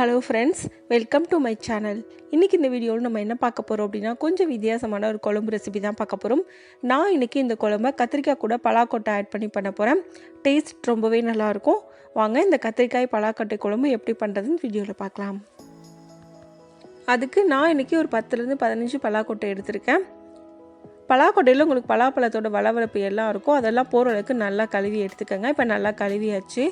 Hello friends, welcome to my channel. இன்றைக்கி இந்த வீடியோவில் நம்ம என்ன பார்க்க போகிறோம் அப்படின்னா, கொஞ்சம் வித்தியாசமான ஒரு குழம்பு ரெசிபி தான் பார்க்க போகிறோம். நான் இன்றைக்கி இந்த குழம்பை கத்திரிக்காய் கூட பலாக்கொட்டை ஆட் பண்ண போகிறேன். டேஸ்ட் ரொம்பவே நல்லாயிருக்கும். வாங்க இந்த கத்திரிக்காய் பலாக்கொட்டை குழம்பு எப்படி பண்ணுறதுன்னு வீடியோவில் பார்க்கலாம். அதுக்கு நான் இன்றைக்கி ஒரு 10லேருந்து 15 பலாக்கொட்டை எடுத்திருக்கேன். பலாக்கொட்டையில் உங்களுக்கு பலாப்பழத்தோட வளவளப்பு எல்லாம் இருக்கும். அதெல்லாம் போகிற அளவுக்கு நல்லா கழுவி எடுத்துக்கோங்க. இப்போ நல்லா கழுவியாச்சு.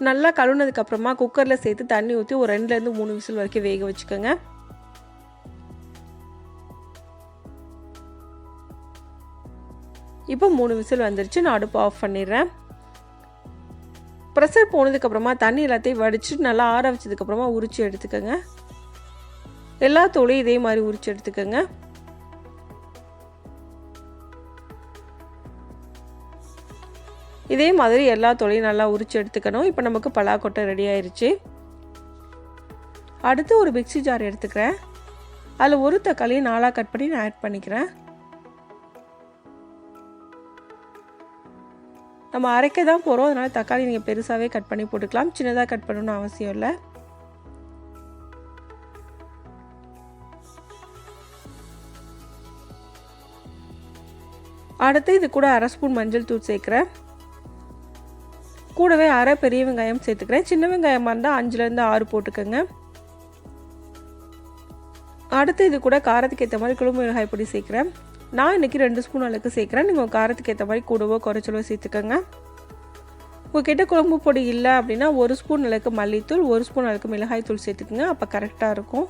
நல்லா கழுவுனதுக்கப்புறமா குக்கரில் சேர்த்து தண்ணி ஊற்றி ஒரு 2லேருந்து 3 விசில் வரைக்கும் வேக வச்சுக்கோங்க. இப்போ 3 விசில் வந்துருச்சு. நான் அடுப்பு ஆஃப் பண்ணிடுறேன். ப்ரெஷர் போனதுக்கப்புறமா தண்ணி எல்லாத்தையும் வடித்து நல்லா ஆற வச்சதுக்கப்புறமா உரித்து எடுத்துக்கோங்க. எல்லா தோலையும் இதே மாதிரி உரித்து எடுத்துக்கோங்க. இதே மாதிரி எல்லா தோலையும் நல்லா உரித்து எடுத்துக்கணும். இப்போ நமக்கு பலாக்கொட்டை ரெடி ஆயிடுச்சு. அடுத்து ஒரு மிக்ஸி ஜார் எடுத்துக்கிறேன். அதில் ஒரு தக்காளியை 4ஆக கட் பண்ணி நான் ஆட் பண்ணிக்கிறேன். நம்ம அரைக்க தான் போகிறோம், அதனால் தக்காளி நீங்கள் பெருசாகவே கட் பண்ணி போட்டுக்கலாம். சின்னதாக கட் பண்ணணும்னு அவசியம் இல்லை. அடுத்து இது கூட 1/2 ஸ்பூன் மஞ்சள் தூள் சேர்க்குறேன். கூடவே அரை பெரிய வெங்காயம் சேர்த்துக்கிறேன். சின்ன வெங்காயமாக இருந்தால் 5லேருந்து 6 போட்டுக்கோங்க. அடுத்து இது கூட காரத்துக்கு ஏற்ற மாதிரி குழம்பு மிளகாய் பொடி சேர்க்குறேன். நான் இன்றைக்கி 2 ஸ்பூன் அளவுக்கு சேர்க்குறேன். நீங்கள் காரத்துக்கு ஏற்ற மாதிரி கூடவோ குறைச்சலோ சேர்த்துக்கோங்க. உங்கள்கிட்ட குழம்பு பொடி இல்லை அப்படின்னா 1 ஸ்பூன் அளவுக்கு மல்லித்தூள், 1 ஸ்பூன் அளவுக்கு மிளகாய் தூள் சேர்த்துக்குங்க. அப்போ கரெக்டாக இருக்கும்.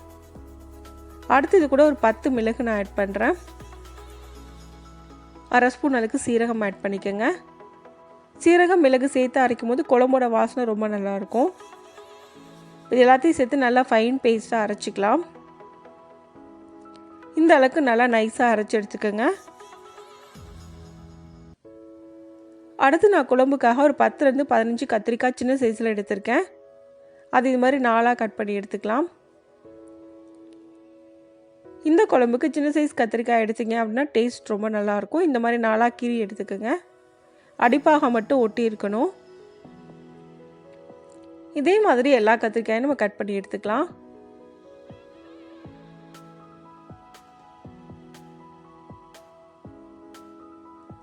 அடுத்து இது கூட ஒரு 10 மிளகு நான் ஆட் பண்ணுறேன். 1/2 ஸ்பூன் அளவுக்கு சீரகம் ஆட் பண்ணிக்கோங்க. சீரகம் மிளகு சேர்த்து அரைக்கும் போது குழம்போட வாசனை ரொம்ப நல்லாயிருக்கும். இது எல்லாத்தையும் சேர்த்து நல்லா ஃபைன் பேஸ்ட்டாக அரைச்சிக்கலாம். இந்த அளவுக்கு நல்லா நைஸாக அரைச்சி எடுத்துக்கோங்க. அடுத்து நான் குழம்புக்காக ஒரு 10லேருந்து 15 கத்திரிக்காய் சின்ன சைஸில் எடுத்திருக்கேன். அது இது மாதிரி 4ஆக கட் பண்ணி எடுத்துக்கலாம். இந்த குழம்புக்கு சின்ன சைஸ் கத்திரிக்காய் எடுத்தீங்க அப்படின்னா டேஸ்ட் ரொம்ப நல்லாயிருக்கும். இந்த மாதிரி 4ஆக கீறி எடுத்துக்கோங்க. அடிப்பாக மட்டும் ஒட்டி இருக்கணும். இதே மாதிரி எல்லா கத்திரிக்காயும் நம்ம கட் பண்ணி எடுத்துக்கலாம்.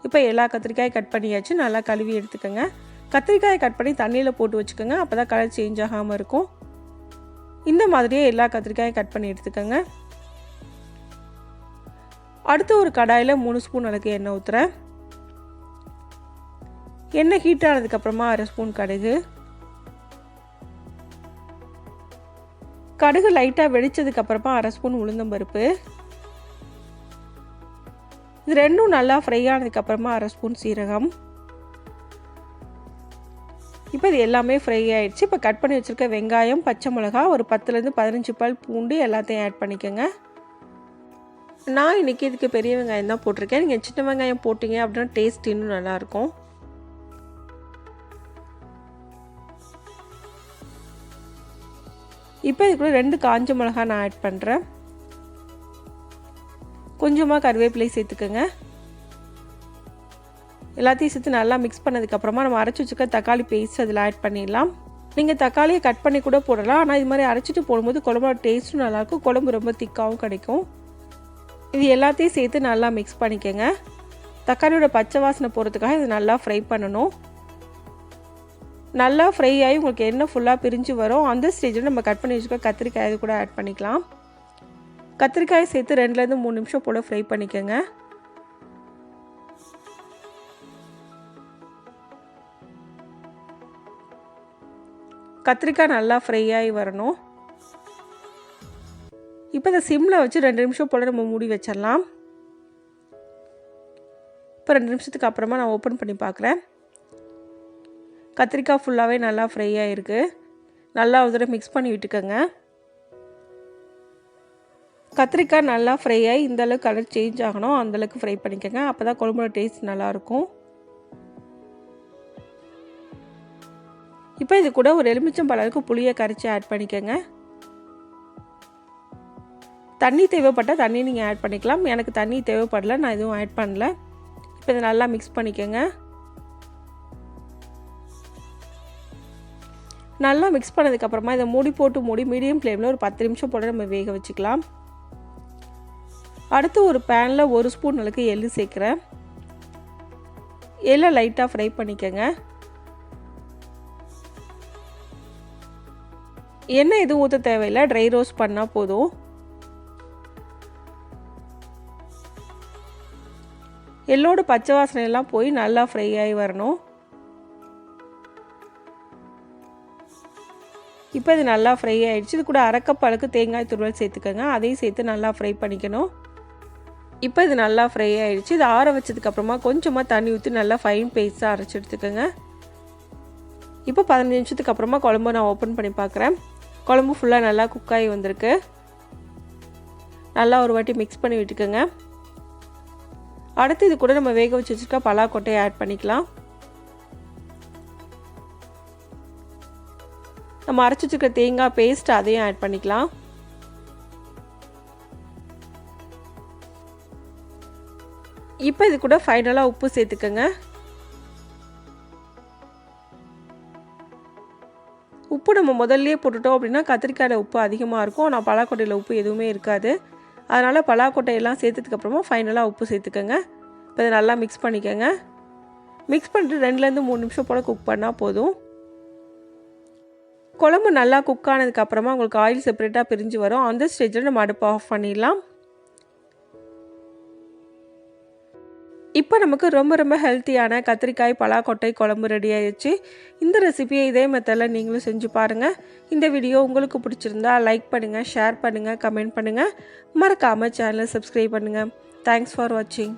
இப்போ எல்லா கத்திரிக்காயும் கட் பண்ணியாச்சு. நல்லா கழுவி எடுத்துக்கோங்க. கத்திரிக்காயை கட் பண்ணி தண்ணியில் போட்டு வச்சுக்கோங்க. அப்போ தான் கலர் சேஞ்ச் ஆகாமல் இருக்கும். இந்த மாதிரியே எல்லா கத்திரிக்காயும் கட் பண்ணி எடுத்துக்கோங்க. அடுத்து ஒரு கடாயில் 3 ஸ்பூன் அளவுக்கு எண்ணெய் ஊற்றுறேன். எண்ணெய் ஹீட் ஆனதுக்கப்புறமா 1/2 ஸ்பூன் கடுகு லைட்டாக வெடித்ததுக்கப்புறமா 1/2 ஸ்பூன் உளுந்தம்பருப்பு. இது ரெண்டும் நல்லா ஃப்ரை ஆனதுக்கப்புறமா 1/2 ஸ்பூன் சீரகம். இப்போ இது எல்லாமே ஃப்ரை ஆகிடுச்சு. இப்போ கட் பண்ணி வச்சுருக்க வெங்காயம், பச்சை மிளகா, ஒரு 10லேருந்து 15 பல் பூண்டு எல்லாத்தையும் ஆட் பண்ணிக்கோங்க. நான் இன்றைக்கி இதுக்கு பெரிய வெங்காயம் தான் போட்டிருக்கேன். நீங்கள் சின்ன வெங்காயம் போட்டிங்க அப்படின்னா டேஸ்ட் இன்னும் நல்லாயிருக்கும். இப்போ இதுக்குள்ள 2 காஞ்ச மிளகா நான் ஆட் பண்ணுறேன். கொஞ்சமாக கருவேப்பிலை சேர்த்துக்கோங்க. எல்லாத்தையும் சேர்த்து நல்லா மிக்ஸ் பண்ணதுக்கப்புறமா நம்ம அரைச்சி வச்சுக்க தக்காளி பேஸ்ட் அதில் ஆட் பண்ணிடலாம். நீங்கள் தக்காளியை கட் பண்ணி கூட போடலாம். ஆனால் இது மாதிரி அரைச்சிட்டு போடும்போது குழம்போட டேஸ்ட்டும் நல்லாயிருக்கும். குழம்பு ரொம்ப திக்காகவும் கிடைக்கும். இது எல்லாத்தையும் சேர்த்து நல்லா மிக்ஸ் பண்ணிக்கோங்க. தக்காளியோட பச்சை வாசனை போகிறதுக்காக இது நல்லா ஃப்ரை பண்ணணும். நல்லா ஃப்ரை ஆகி உங்களுக்கு எண்ணெய் ஃபுல்லாக பிரிஞ்சு வரும். அந்த ஸ்டேஜில் நம்ம கட் பண்ணி வச்சுக்க கத்திரிக்காய் இது கூட ஆட் பண்ணிக்கலாம். கத்திரிக்காயை சேர்த்து 2லேருந்து 3 நிமிஷம் போல் ஃப்ரை பண்ணிக்கோங்க. கத்திரிக்காய் நல்லா ஃப்ரை ஆகி வரணும். இப்போ இதை சிம்மில் வச்சு 2 நிமிஷம் போல் நம்ம மூடி வச்சிடலாம். இப்போ 2 நிமிஷத்துக்கு அப்புறமா நான் ஓப்பன் பண்ணி பார்க்குறேன். கத்திரிக்காய் ஃபுல்லாகவே நல்லா ஃப்ரை ஆகிருக்கு. நல்லா ஒரு தடவை மிக்ஸ் பண்ணி விட்டுக்கோங்க. கத்திரிக்காய் நல்லா ஃப்ரை ஆகி இந்தளவுக்கு கலர் சேஞ்ச் ஆகணும். அந்தளவுக்கு ஃப்ரை பண்ணிக்கோங்க. அப்போ தான் குழம்போட டேஸ்ட் நல்லாயிருக்கும். இப்போ இது கூட ஒரு எலுமிச்சம்பழம் அளவுக்கு புளியை கரைச்சி ஆட் பண்ணிக்கோங்க. தண்ணி தேவைப்பட்டால் தண்ணி நீங்கள் ஆட் பண்ணிக்கலாம். எனக்கு தண்ணி தேவைப்படலை, நான் எதுவும் ஆட் பண்ணல. இப்போ இதை நல்லா மிக்ஸ் பண்ணிக்கோங்க. நல்லா மிக்ஸ் பண்ணதுக்கப்புறமா இதை மூடி மீடியம் ஃப்ளேமில் ஒரு 10 நிமிஷம் போல் நம்ம வேக வச்சுக்கலாம். அடுத்து ஒரு பேனில் 1 ஸ்பூன் அளவுக்கு எள்ளு சேர்க்குறேன். எள்ளை லைட்டாக ஃப்ரை பண்ணிக்கோங்க. எண்ணெய் எதுவும் ஊற்ற தேவையில்லை, ட்ரை ரோஸ்ட் பண்ணால் போதும். எள்ளோட பச்சை வாசனையெல்லாம் போய் நல்லா ஃப்ரை ஆகி வரணும். இப்போ இது நல்லா ஃப்ரை ஆகிடுச்சு. இது கூட அரை கப் அளவுக்கு தேங்காய் துருவல் சேர்த்துக்கோங்க. அதையும் சேர்த்து நல்லா ஃப்ரை பண்ணிக்கணும். இப்போ இது நல்லா ஃப்ரை ஆகிடுச்சு. இது ஆற வச்சதுக்கப்புறமா கொஞ்சமாக தண்ணி ஊற்றி நல்லா ஃபைன் பேஸ்ட்டாக அரைச்சி எடுத்துக்கோங்க. இப்போ 15 நிமிஷத்துக்கு அப்புறமா குழம்பு நான் ஓப்பன் பண்ணி பார்க்குறேன். குழம்பு ஃபுல்லாக நல்லா குக்காகி வந்திருக்கு. நல்லா ஒரு வாட்டி மிக்ஸ் பண்ணி விட்டுக்கோங்க. அடுத்து இது கூட நம்ம வேக வச்சு வச்சுருக்க பலாக்கொட்டையை ஆட் பண்ணிக்கலாம். நம்ம அரைச்சி வச்சுருக்க தேங்காய் பேஸ்ட் அதையும் ஆட் பண்ணிக்கலாம். இப்போ இது கூட ஃபைனலாக உப்பு சேர்த்துக்கோங்க. உப்பு நம்ம முதல்லையே போட்டுட்டோம் அப்படின்னா கத்திரிக்காயில் உப்பு அதிகமாக இருக்கும். ஆனால் பலாக்கொட்டையில் உப்பு எதுவுமே இருக்காது. அதனால் பலாக்கொட்டையெல்லாம் சேர்த்ததுக்கப்புறமா ஃபைனலாக உப்பு சேர்த்துக்கோங்க. இப்போ இதை நல்லா மிக்ஸ் பண்ணிக்கோங்க. மிக்ஸ் பண்ணிட்டு 2லேருந்து 3 நிமிஷம் போல் குக் பண்ணால் போதும். குழம்பு நல்லா குக் ஆனதுக்கப்புறமா உங்களுக்கு ஆயில் செப்பரேட்டாக பிரிஞ்சு வரும். அந்த ஸ்டேஜில் நம்ம அடுப்பை ஆஃப் பண்ணிடலாம். இப்போ நமக்கு ரொம்ப ஹெல்த்தியான கத்திரிக்காய் பலாக்கொட்டை குழம்பு ரெடி ஆயிடுச்சு. இந்த ரெசிபியை இதே மெத்தடில் நீங்களும் செஞ்சு பாருங்கள். இந்த வீடியோ உங்களுக்கு பிடிச்சிருந்தா லைக் பண்ணுங்கள், ஷேர் பண்ணுங்கள், கமெண்ட் பண்ணுங்கள். மறக்காமல் சேனலை சப்ஸ்கிரைப் பண்ணுங்கள். தேங்க்ஸ் ஃபார் வாட்சிங்.